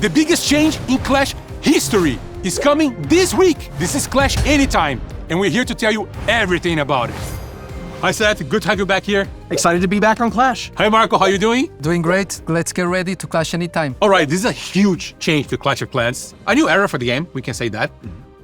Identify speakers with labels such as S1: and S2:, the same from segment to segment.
S1: The biggest change in Clash history is coming this week. This is Clash Anytime, and we're here to tell you everything about it. Hi Seth, good to have you back here.
S2: Excited to be back on Clash.
S1: Hi Marco, how you doing?
S3: Doing great. Let's get ready to Clash anytime.
S1: All right, this is a huge change to Clash of Clans. A new era for the game, we can say that.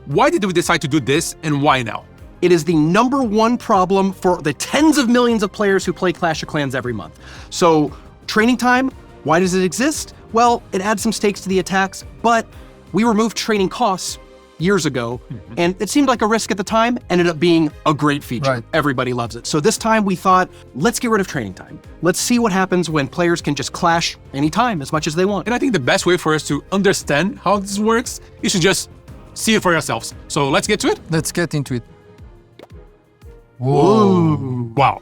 S1: Why did we decide to do this, and why now?
S2: It is the #1 problem for the tens of millions of players who play Clash of Clans every month. So, training time, why does it exist? Well, it adds some stakes to the attacks, but we removed training costs years ago, and it seemed like a risk at the time, ended up being a great feature.
S3: Right.
S2: Everybody loves it. So this time we thought, let's get rid of training time. Let's see what happens when players can just clash anytime as much as they want.
S1: And I think the best way for us to understand how this works is to just see it for yourselves. So let's get to it.
S3: Let's get into it.
S2: Whoa.
S1: Wow.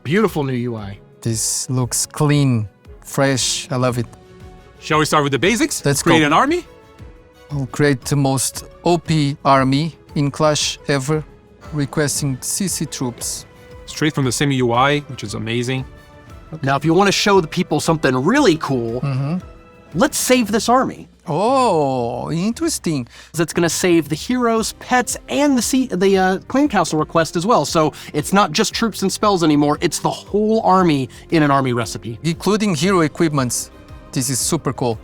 S2: Beautiful new UI.
S3: This looks clean, fresh. I love it.
S1: Shall we start with the basics?
S3: Let's
S1: Create
S3: go.
S1: an army?
S3: I'll create the most OP army in Clash ever, requesting CC troops.
S1: Straight from the same UI, which is amazing.
S2: Now, if you want to show the people something really cool, let's save this army.
S3: Oh, interesting.
S2: It's going to save the heroes, pets, and the clan castle request as well. So it's not just troops and spells anymore, it's the whole army in an army recipe.
S3: Including hero equipments. This is super cool.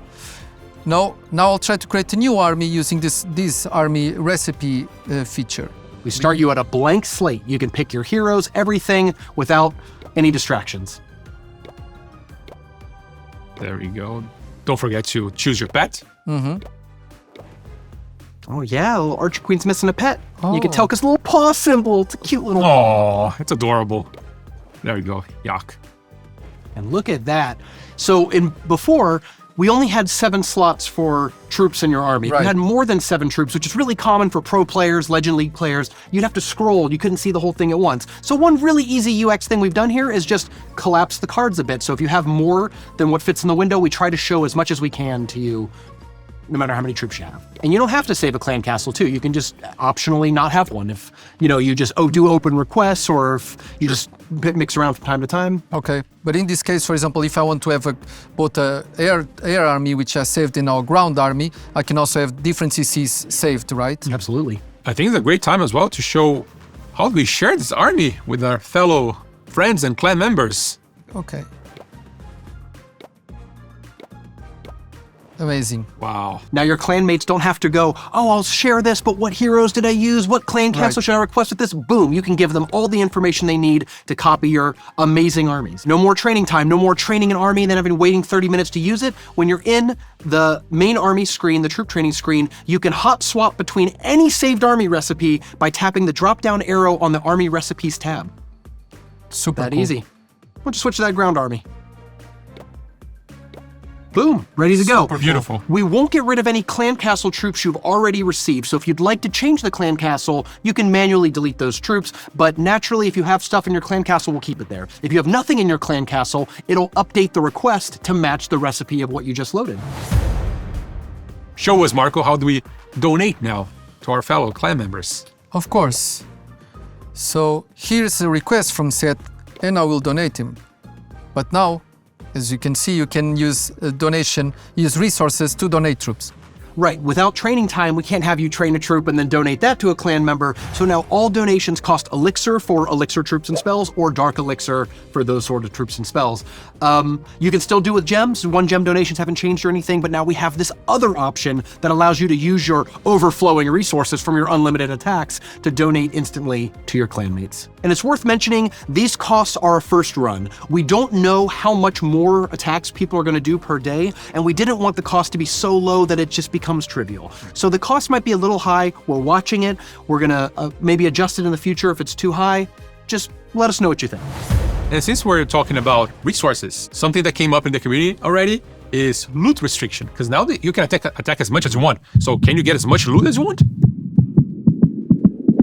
S3: Now I'll try to create a new army using this army recipe feature.
S2: We start you at a blank slate. You can pick your heroes, everything, without any distractions.
S1: There we go. Don't forget to choose your pet.
S2: Oh yeah, little Archer Queen's missing a pet. You can
S3: Oh.
S2: tell because the little paw symbol. It's a cute little...
S1: Oh, it's adorable. There we go. Yak.
S2: And look at that. So before, we only had 7 slots for troops in your army. If you
S3: Right.
S2: had more than 7 troops, which is really common for pro players, Legend League players, you'd have to scroll. You couldn't see the whole thing at once. So one really easy UX thing we've done here is just collapse the cards a bit. So if you have more than what fits in the window, we try to show as much as we can to you, no matter how many troops you have. And you don't have to save a clan castle too. You can just optionally not have one if, you just do open requests, or if you just mix around from time to time.
S3: Okay, but in this case, for example, if I want to have both a air army, which I saved in our ground army, I can also have different CCs saved, right?
S2: Absolutely.
S1: I think it's a great time as well to show how we share this army with our fellow friends and clan members.
S3: Okay. Amazing.
S1: Wow.
S2: Now your clanmates don't have to go, oh, I'll share this, but what heroes did I use? What clan castle should I request with this? Boom, you can give them all the information they need to copy your amazing armies. No more training time, no more training an army and then having waiting 30 minutes to use it. When you're in the main army screen, the troop training screen, you can hot swap between any saved army recipe by tapping the drop-down arrow on the army recipes tab.
S3: Super
S2: That
S3: cool.
S2: easy. Why don't you switch to that ground army? Boom, ready to go.
S1: Super beautiful.
S2: We won't get rid of any clan castle troops you've already received, so if you'd like to change the clan castle, you can manually delete those troops, but naturally if you have stuff in your clan castle, we'll keep it there. If you have nothing in your clan castle, it'll update the request to match the recipe of what you just loaded.
S1: Show us, Marco, how do we donate now to our fellow clan members?
S3: Of course. So here's a request from Seth, and I will donate him. But now, as you can see, you can use use resources to donate troops.
S2: Right, without training time, we can't have you train a troop and then donate that to a clan member. So now all donations cost elixir for elixir troops and spells, or dark elixir for those sort of troops and spells. You can still do with gems. 1 gem donations haven't changed or anything, but now we have this other option that allows you to use your overflowing resources from your unlimited attacks to donate instantly to your clanmates. And it's worth mentioning, these costs are a first run. We don't know how much more attacks people are going to do per day, and we didn't want the cost to be so low that it just becomes trivial. So the cost might be a little high. We're watching it. We're gonna maybe adjust it in the future if it's too high. Just let us know what you think.
S1: And since we're talking about resources, something that came up in the community already is loot restriction. Because now that you can attack as much as you want. So can you get as much loot as you want?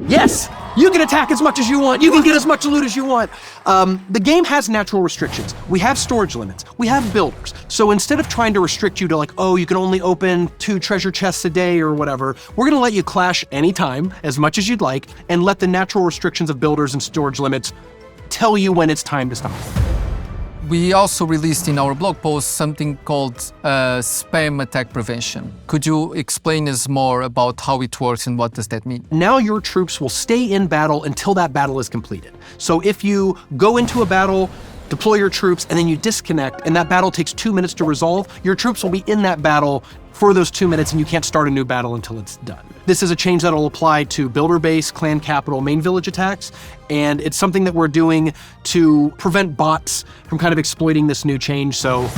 S2: Yes, you can attack as much as you want. You can get as much loot as you want. The game has natural restrictions. We have storage limits. We have builders. So instead of trying to restrict you to like, oh, you can only open 2 treasure chests a day or whatever, we're gonna let you clash anytime, as much as you'd like, and let the natural restrictions of builders and storage limits tell you when it's time to stop.
S3: We also released in our blog post something called spam attack prevention. Could you explain us more about how it works and what does that mean?
S2: Now your troops will stay in battle until that battle is completed. So if you go into a battle, deploy your troops, and then you disconnect, and that battle takes 2 minutes to resolve, your troops will be in that battle for those 2 minutes, and you can't start a new battle until it's done. This is a change that will apply to builder base, clan capital, main village attacks, and it's something that we're doing to prevent bots from kind of exploiting this new change. So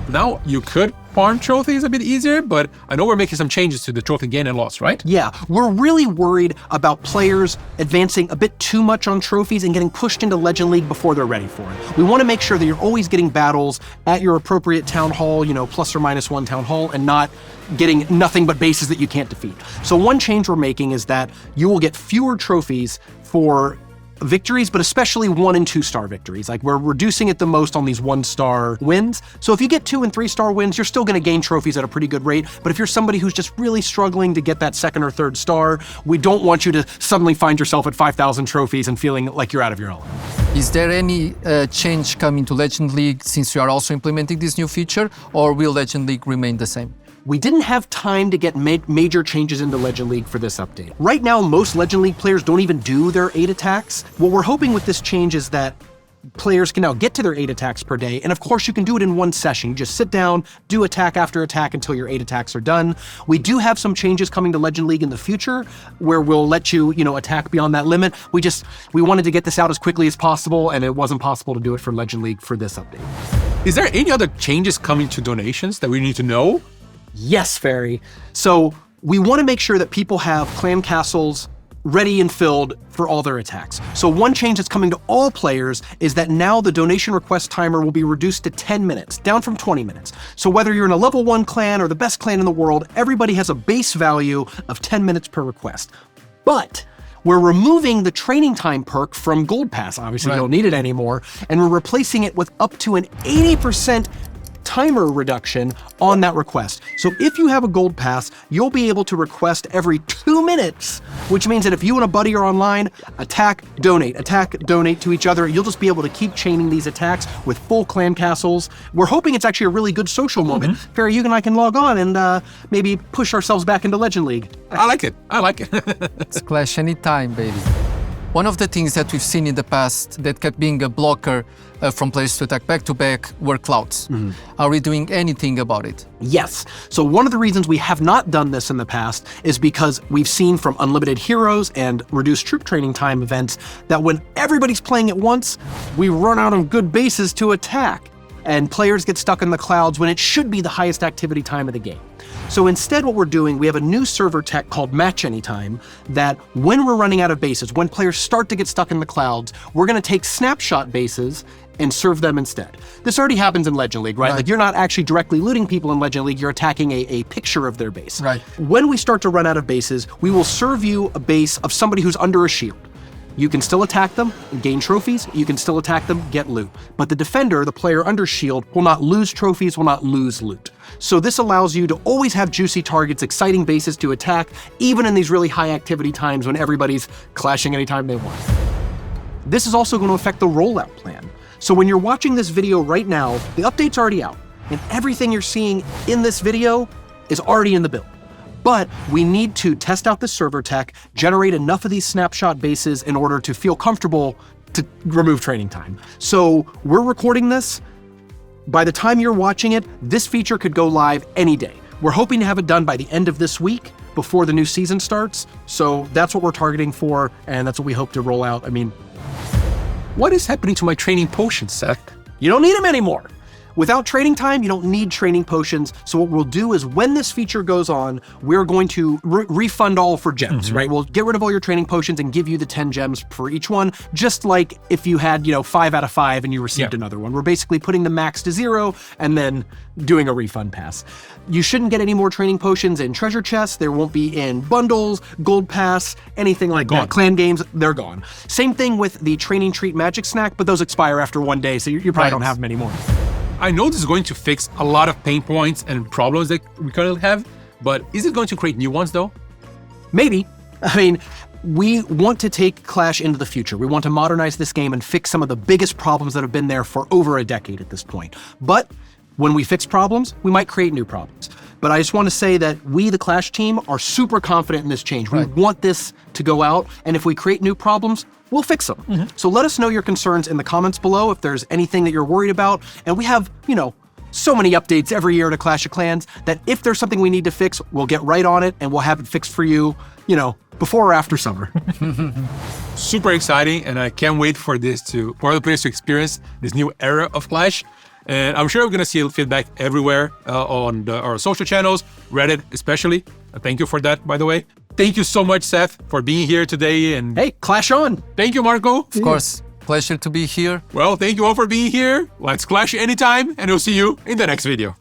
S1: now you could farm trophies a bit easier, but I know we're making some changes to the trophy gain and loss, right?
S2: Yeah, we're really worried about players advancing a bit too much on trophies and getting pushed into Legend League before they're ready for it. We want to make sure that you're always getting battles at your appropriate town hall, plus or minus 1 town hall, and not getting nothing but bases that you can't defeat. So one change we're making is that you will get fewer trophies for victories, but especially 1 and 2 star victories. Like, we're reducing it the most on these 1-star wins. So if you get 2 and 3-star wins, you're still going to gain trophies at a pretty good rate. But if you're somebody who's just really struggling to get that 2nd or 3rd star, we don't want you to suddenly find yourself at 5,000 trophies and feeling like you're out of your element.
S3: Is there any change coming to Legend League since you are also implementing this new feature, or will Legend League remain the same?
S2: We didn't have time to get major changes into Legend League for this update. Right now, most Legend League players don't even do their 8 attacks. What we're hoping with this change is that players can now get to their 8 attacks per day, and of course you can do it in one session. You just sit down, do attack after attack until your 8 attacks are done. We do have some changes coming to Legend League in the future where we'll let you, attack beyond that limit. We wanted to get this out as quickly as possible, and it wasn't possible to do it for Legend League for this update.
S1: Is there any other changes coming to donations that we need to know?
S2: Yes, Fairy. So we want to make sure that people have clan castles ready and filled for all their attacks. So one change that's coming to all players is that now the donation request timer will be reduced to 10 minutes, down from 20 minutes. So whether you're in a level 1 clan or the best clan in the world, everybody has a base value of 10 minutes per request. But we're removing the training time perk from Gold Pass. Obviously, you don't need it anymore. And we're replacing it with up to an 80% timer reduction on that request. So if you have a Gold Pass, you'll be able to request every 2 minutes, which means that if you and a buddy are online, attack, donate to each other, you'll just be able to keep chaining these attacks with full clan castles. We're hoping it's actually a really good social moment. Fairy, you and I can log on and maybe push ourselves back into Legend League.
S1: I like it.
S3: It's Clash anytime, baby. One of the things that we've seen in the past that kept being a blocker from players to attack back-to-back were clouds. Are we doing anything about it?
S2: Yes. So one of the reasons we have not done this in the past is because we've seen from unlimited heroes and reduced troop training time events that when everybody's playing at once, we run out on good bases to attack, and players get stuck in the clouds when it should be the highest activity time of the game. So instead what we're doing, we have a new server tech called Match Anytime that when we're running out of bases, when players start to get stuck in the clouds, we're going to take snapshot bases and serve them instead. This already happens in Legend League, right? Like, you're not actually directly looting people in Legend League, you're attacking a picture of their base.
S3: Right.
S2: When we start to run out of bases, we will serve you a base of somebody who's under a shield. You can still attack them and gain trophies, you can still attack them, get loot. But the defender, the player under shield, will not lose trophies, will not lose loot. So this allows you to always have juicy targets, exciting bases to attack, even in these really high activity times when everybody's clashing anytime they want. This is also going to affect the rollout plan. So when you're watching this video right now, the update's already out, and everything you're seeing in this video is already in the build. But we need to test out the server tech, generate enough of these snapshot bases in order to feel comfortable to remove training time. So we're recording this. By the time you're watching it, this feature could go live any day. We're hoping to have it done by the end of this week before the new season starts. So that's what we're targeting for, and that's what we hope to roll out. I mean,
S1: what is happening to my training potions, Seth?
S2: You don't need them anymore. Without training time, you don't need training potions. So what we'll do is when this feature goes on, we're going to refund all for gems, right? We'll get rid of all your training potions and give you the 10 gems for each one, just like if you had, 5 out of 5 and you received another one. We're basically putting the max to 0 and then doing a refund pass. You shouldn't get any more training potions in treasure chests. There won't be in bundles, gold pass, anything like that. Clan games, they're gone. Same thing with the training treat magic snack, but those expire after 1 day, so you probably don't have them anymore.
S1: I know this is going to fix a lot of pain points and problems that we currently have, but is it going to create new ones though?
S2: Maybe. I mean, we want to take Clash into the future. We want to modernize this game and fix some of the biggest problems that have been there for over a decade at this point. But when we fix problems, we might create new problems. But I just want to say that we, the Clash team, are super confident in this change. We want this to go out, and if we create new problems, we'll fix them. So let us know your concerns in the comments below if there's anything that you're worried about. And we have, so many updates every year to Clash of Clans that if there's something we need to fix, we'll get right on it and we'll have it fixed for you, before or after summer.
S1: Super exciting, and I can't wait for other players to experience this new era of Clash. And I'm sure we're going to see feedback everywhere on our social channels, Reddit especially. Thank you for that, by the way. Thank you so much, Seth, for being here today. And
S2: hey, Clash on!
S1: Thank you, Marco.
S3: Of course, pleasure to be here.
S1: Well, thank you all for being here. Let's clash anytime, and we'll see you in the next video.